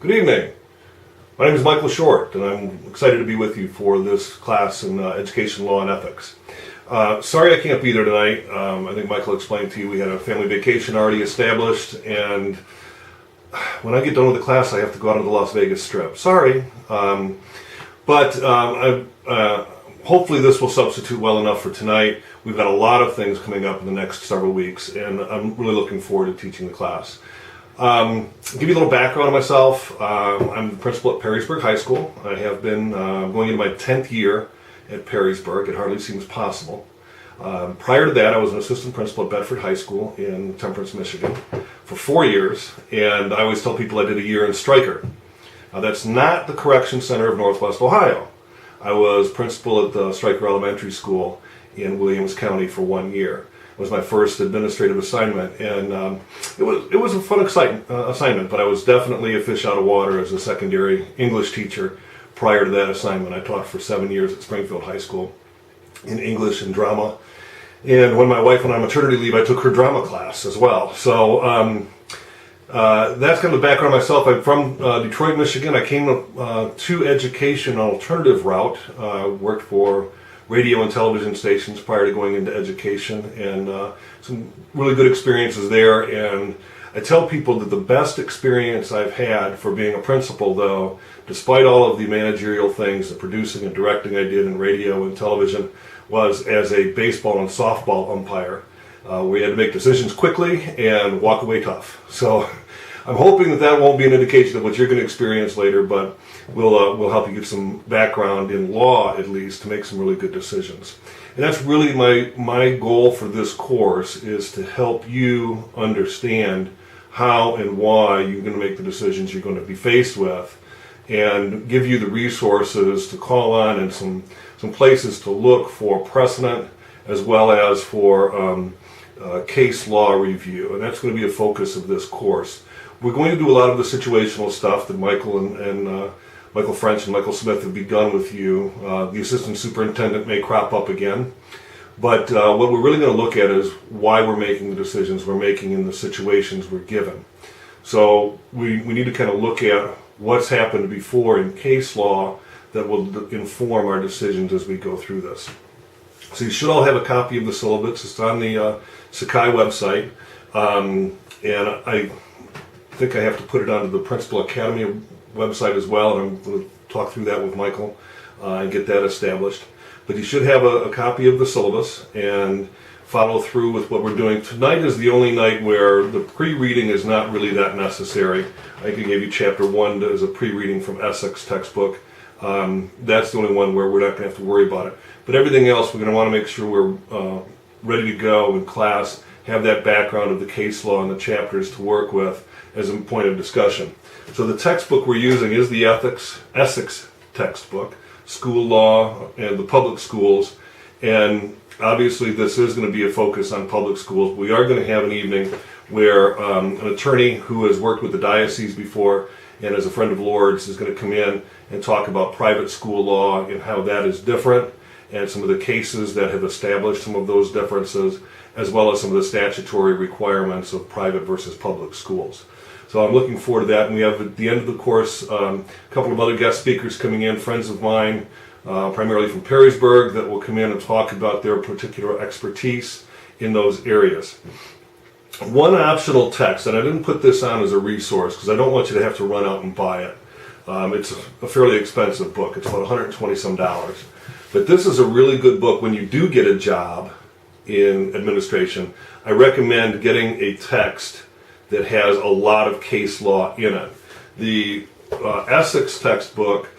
Good evening. My name is Michael Short, and I'm excited to be with you for this class in Education, Law, and Ethics. Sorry I can't be there tonight. I think Michael explained to you we had a family vacation already established, and when I get done with the class I have to go out on the Las Vegas Strip. Sorry. Hopefully this will substitute well enough for tonight. We've got a lot of things coming up in the next several weeks, and I'm really looking forward to teaching the class. Give you a little background on myself. I'm the principal at Perrysburg High School. I have been going into my 10th year at Perrysburg. It hardly seems possible. Prior to that, I was an assistant principal at Bedford High School in Temperance, Michigan for 4 years, and I always tell people I did a year in Stryker. Now, that's not the Correction Center of Northwest Ohio. I was principal at the Stryker Elementary School in Williams County for 1 year. It was my first administrative assignment, and it was a fun assignment, but I was definitely a fish out of water as a secondary English teacher prior to that assignment. I taught for 7 years at Springfield High School in English and drama, and when my wife went on maternity leave, I took her drama class as well. So that's kind of the background of myself. I'm from Detroit, Michigan. I came to education on an alternative route, worked for radio and television stations prior to going into education, and some really good experiences there. And I tell people that the best experience I've had for being a principal, though, despite all of the managerial things, the producing and directing I did in radio and television, was as a baseball and softball umpire. We had to make decisions quickly and walk away tough. So I'm hoping that won't be an indication of what you're going to experience later, but we'll help you get some background in law, at least, to make some really good decisions. And that's really my goal for this course, is to help you understand how and why you're going to make the decisions you're going to be faced with, and give you the resources to call on and some places to look for precedent, as well as for case law review. And that's going to be a focus of this course. We're going to do a lot of the situational stuff that Michael and Michael French and Michael Smith have begun with you. The assistant superintendent may crop up again, but what we're really going to look at is why we're making the decisions we're making in the situations we're given. So we need to kind of look at what's happened before in case law that will inform our decisions as we go through this. So you should all have a copy of the syllabus. It's on the Sakai website, and I think I have to put it onto the Principal Academy website as well, and I'm going to talk through that with Michael and get that established. But you should have a copy of the syllabus and follow through with what we're doing. Tonight is the only night where the pre-reading is not really that necessary. I can give you chapter 1 as a pre-reading from Essex textbook. That's the only one where we're not going to have to worry about it. But everything else, we're going to want to make sure we're ready to go in class, have that background of the case law and the chapters to work with as a point of discussion. So the textbook we're using is the Essex textbook, school law and the public schools, and obviously this is going to be a focus on public schools. We are going to have an evening where an attorney who has worked with the diocese before and as a friend of Lourdes is going to come in and talk about private school law and how that is different, and some of the cases that have established some of those differences, as well as some of the statutory requirements of private versus public schools. So I'm looking forward to that, and we have at the end of the course a couple of other guest speakers coming in, friends of mine, primarily from Perrysburg, that will come in and talk about their particular expertise in those areas. One optional text, and I didn't put this on as a resource because I don't want you to have to run out and buy it. It's a fairly expensive book. It's about $120 some. But this is a really good book when you do get a job in administration. I recommend getting a text that has a lot of case law in it. The Essex textbook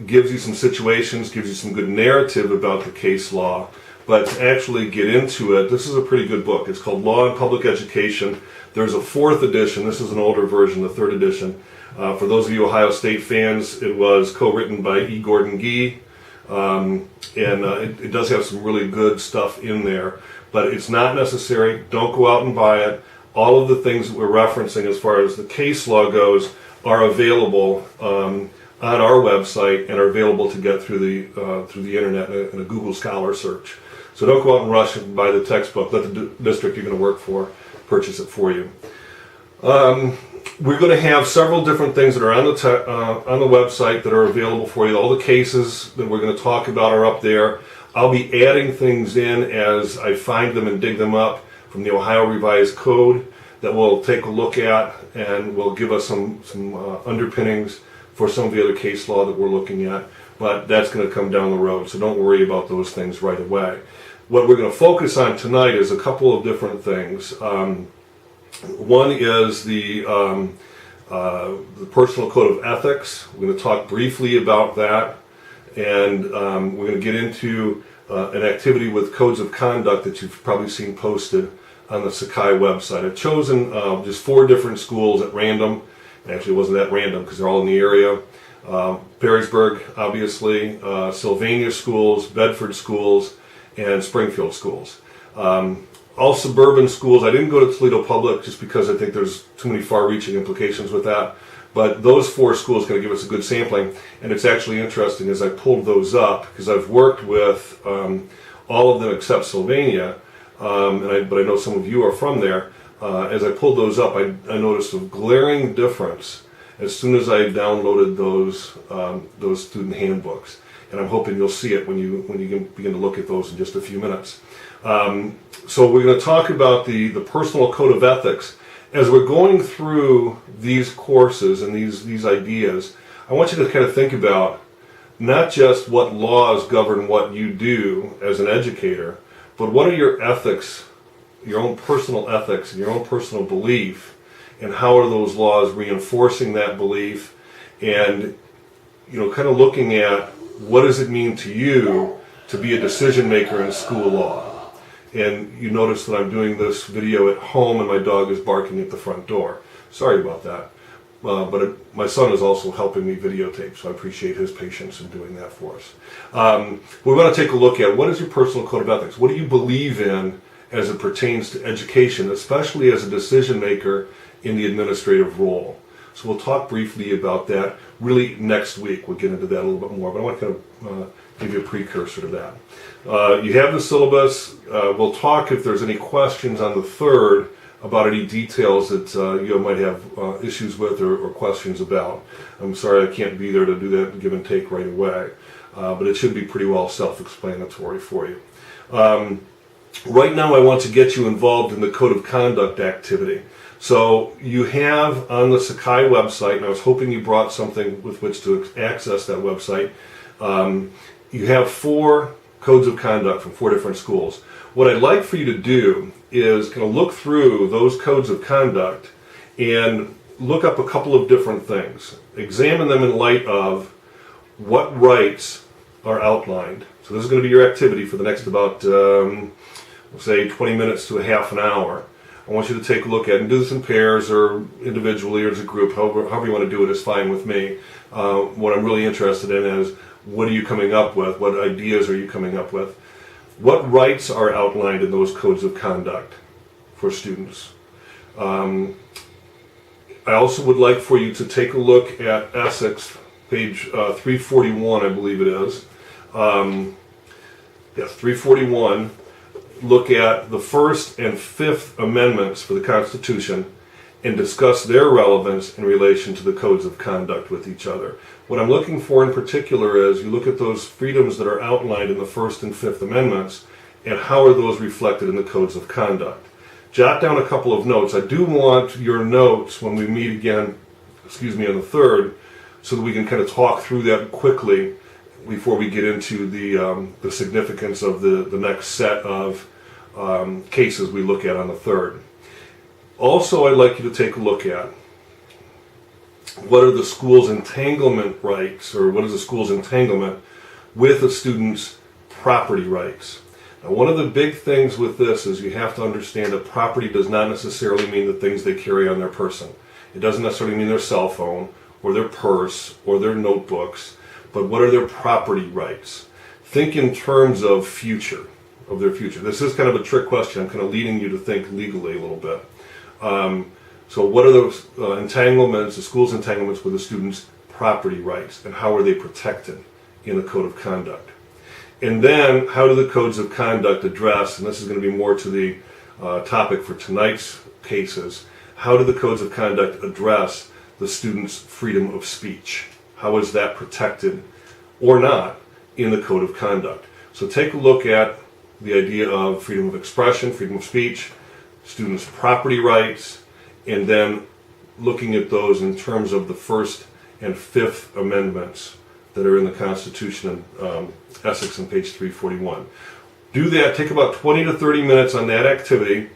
gives you some situations, gives you some good narrative about the case law, but to actually get into it, this is a pretty good book. It's called Law and Public Education. There's a 4th edition. This is an older version, the 3rd edition. For those of you Ohio State fans, it was co-written by E. Gordon Gee, and it does have some really good stuff in there, but it's not necessary. Don't go out and buy it. All of the things that we're referencing as far as the case law goes are available on our website and are available to get through the internet in a Google Scholar search. So don't go out and rush and buy the textbook. Let the district you're going to work for purchase it for you. We're going to have several different things that are on the website that are available for you. All the cases that we're going to talk about are up there. I'll be adding things in as I find them and dig them up from the Ohio Revised Code that we'll take a look at and will give us some underpinnings for some of the other case law that we're looking at. But that's going to come down the road, so don't worry about those things right away. What we're going to focus on tonight is a couple of different things. One is the Personal Code of Ethics. We're going to talk briefly about that, and we're going to get into an activity with codes of conduct that you've probably seen posted on the Sakai website. I've chosen just 4 different schools at random. Actually, it wasn't that random because they're all in the area. Perrysburg, obviously, Sylvania schools, Bedford schools, and Springfield schools. All suburban schools. I didn't go to Toledo Public just because I think there's too many far-reaching implications with that. But those 4 schools are going to give us a good sampling. And it's actually interesting as I pulled those up, because I've worked with all of them except Sylvania, but I know some of you are from there. As I pulled those up, I noticed a glaring difference as soon as I downloaded those student handbooks. And I'm hoping you'll see it when you begin to look at those in just a few minutes. So we're going to talk about the Personal Code of Ethics. As we're going through these courses and these ideas, I want you to kind of think about not just what laws govern what you do as an educator, but what are your ethics, your own personal ethics and your own personal belief, and how are those laws reinforcing that belief, and kind of looking at what does it mean to you to be a decision maker in school law. And you notice that I'm doing this video at home and my dog is barking at the front door. Sorry about that. But my son is also helping me videotape, so I appreciate his patience in doing that for us. We're going to take a look at what is your personal code of ethics. What do you believe in as it pertains to education, especially as a decision maker in the administrative role. So we'll talk briefly about that really next week. We'll get into that a little bit more, but I want to kind of give you a precursor to that. You have the syllabus. We'll talk if there's any questions on the 3rd about any details that you might have issues with or questions about. I'm sorry I can't be there to do that give and take right away, but it should be pretty well self-explanatory for you. Right now I want to get you involved in the Code of Conduct activity. So you have on the Sakai website, and I was hoping you brought something with which to access that website, you have 4 codes of conduct from 4 different schools. What I'd like for you to do is kind of look through those codes of conduct and look up a couple of different things. Examine them in light of what rights are outlined. So this is going to be your activity for the next about, say, 20 minutes to a half an hour. I want you to take a look at it and do this in pairs or individually or as a group, however you want to do it is fine with me. What I'm really interested in is what are you coming up with? What ideas are you coming up with? What rights are outlined in those codes of conduct for students? I also would like for you to take a look at Essex, page 341, I believe it is. Yes, 341. Look at the First and Fifth Amendments for the Constitution and discuss their relevance in relation to the codes of conduct with each other. What I'm looking for in particular is you look at those freedoms that are outlined in the First and Fifth Amendments and how are those reflected in the codes of conduct. Jot down a couple of notes. I do want your notes when we meet again, on the 3rd, so that we can kind of talk through that quickly before we get into the significance of the next set of cases we look at on the 3rd. Also, I'd like you to take a look at what are the school's entanglement rights, or what is the school's entanglement with a student's property rights. Now, one of the big things with this is you have to understand that property does not necessarily mean the things they carry on their person. It doesn't necessarily mean their cell phone or their purse or their notebooks, but what are their property rights? Think in terms of future, of their future. This is kind of a trick question. I'm kind of leading you to think legally a little bit. So what are those entanglements, the school's entanglements with the students' property rights, and how are they protected in the Code of Conduct? And then, how do the codes of conduct address, and this is going to be more to the topic for tonight's cases, how do the codes of conduct address the student's freedom of speech? How is that protected or not in the code of conduct? So take a look at the idea of freedom of expression, freedom of speech, students' property rights, and then looking at those in terms of the First and Fifth Amendments that are in the Constitution in Essex on page 341. Do that, take about 20 to 30 minutes on that activity,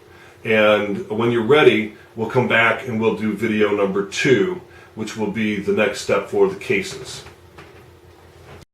and when you're ready, we'll come back and we'll do video number 2, which will be the next step for the cases.